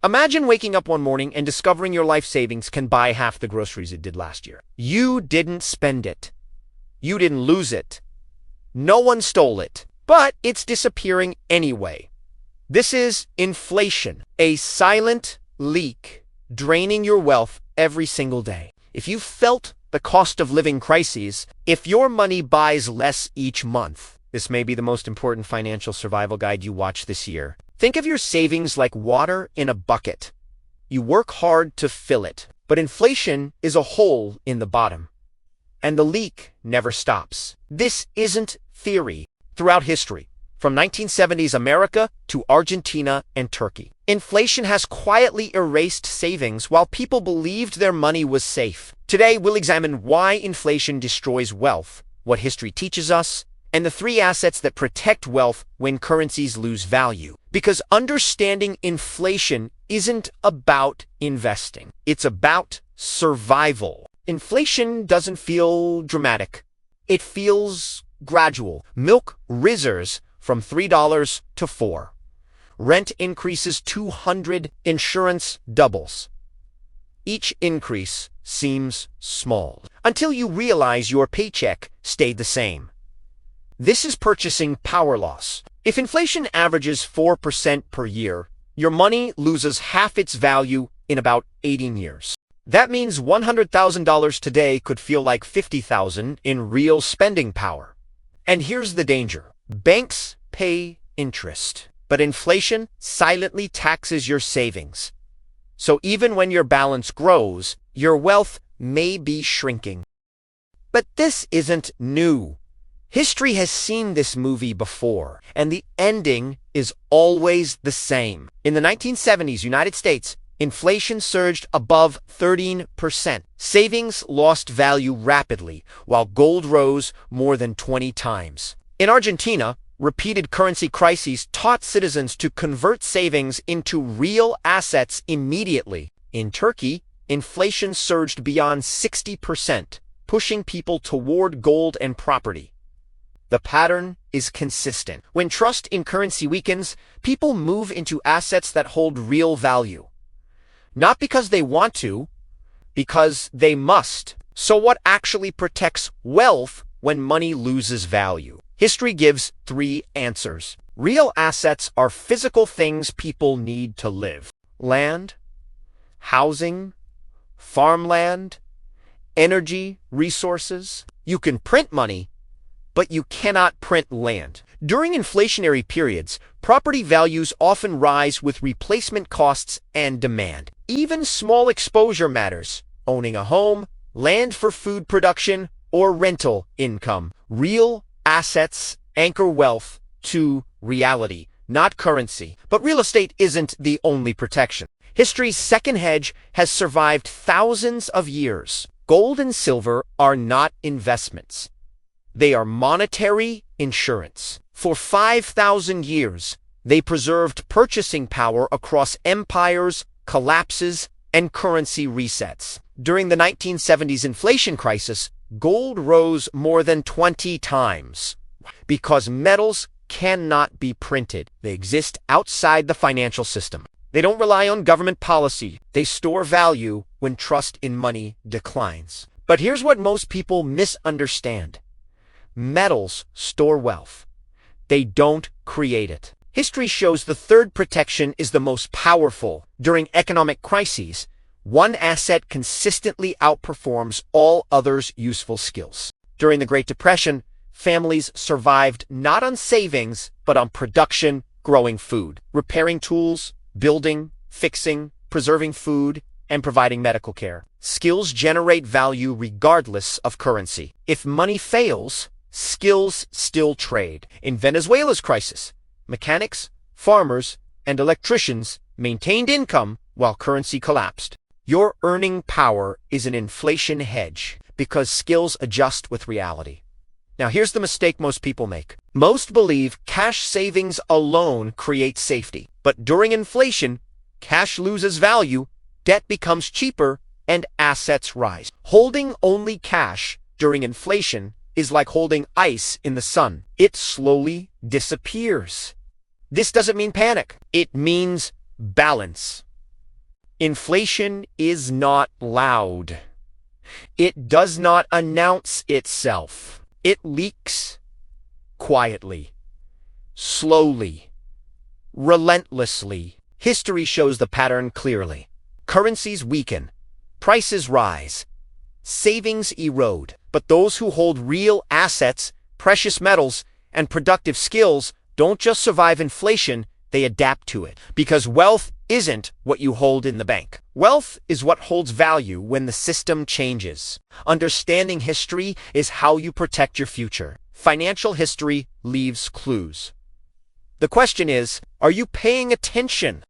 Imagine waking up one morning and discovering your life savings can buy half the groceries it did last year. You didn't spend it. You didn't lose it. No one stole it. But it's disappearing anyway. This is inflation, a silent leak draining your wealth every single day. If you felt the cost of living crises, if your money buys less each month, this may be the most important financial survival guide you watch this year. Think of your savings like water in a bucket. You work hard to fill it, but inflation is a hole in the bottom, and the leak never stops. This isn't theory. Throughout history, from 1970s America to Argentina and Turkey, inflation has quietly erased savings while people believed their money was safe. Today, we'll examine why inflation destroys wealth, what history teaches us, and the three assets that protect wealth when currencies lose value. Because understanding inflation isn't about investing. It's about survival. Inflation doesn't feel dramatic. It feels gradual. Milk rises from $3 to $4. Rent increases 200. Insurance doubles. Each increase seems small until you realize your paycheck stayed the same. This is purchasing power loss. If inflation averages 4% per year, your money loses half its value in about 18 years. That means $100,000 today could feel like $50,000 in real spending power. And here's the danger. Banks pay interest, but inflation silently taxes your savings. So even when your balance grows, your wealth may be shrinking. But this isn't new. History has seen this movie before, and the ending is always the same. In the 1970s United States, inflation surged above 13%. Savings lost value rapidly, while gold rose more than 20 times. In Argentina, repeated currency crises taught citizens to convert savings into real assets immediately. In Turkey, inflation surged beyond 60%, pushing people toward gold and property. The pattern is consistent. When trust in currency weakens, people move into assets that hold real value. Not because they want to, because they must. So what actually protects wealth when money loses value? History gives three answers. Real assets are physical things people need to live. Land, housing, farmland, energy, resources. You can print money, but you cannot print land. During inflationary periods, property values often rise with replacement costs and demand. Even small exposure matters. Owning a home, land for food production, or rental income. Real assets anchor wealth to reality, not currency. But real estate isn't the only protection. History's second hedge has survived thousands of years. Gold and silver are not investments. They are monetary insurance. For 5,000 years, they preserved purchasing power across empires, collapses, and currency resets. During the 1970s inflation crisis, gold rose more than 20 times. Because metals cannot be printed. They exist outside the financial system. They don't rely on government policy. They store value when trust in money declines. But here's what most people misunderstand. Metals store wealth. They don't create it. History shows the third protection is the most powerful. During economic crises, one asset consistently outperforms all others' useful skills. During the Great Depression, families survived not on savings, but on production, growing food, repairing tools, building, fixing, preserving food, and providing medical care. Skills generate value regardless of currency. If money fails, skills still trade. In Venezuela's crisis, mechanics, farmers, and electricians maintained income while currency collapsed. Your earning power is an inflation hedge because skills adjust with reality. Now here's the mistake most people make. Most believe cash savings alone create safety. But during inflation, cash loses value, debt becomes cheaper, and assets rise. Holding only cash during inflation is like holding ice in the sun. It slowly disappears. This doesn't mean panic. It means balance. Inflation is not loud. It does not announce itself. It leaks quietly, slowly, relentlessly. History shows the pattern clearly. Currencies weaken, prices rise, savings erode. But those who hold real assets, precious metals, and productive skills don't just survive inflation, they adapt to it. Because wealth isn't what you hold in the bank. Wealth is what holds value when the system changes. Understanding history is how you protect your future. Financial history leaves clues. The question is, are you paying attention?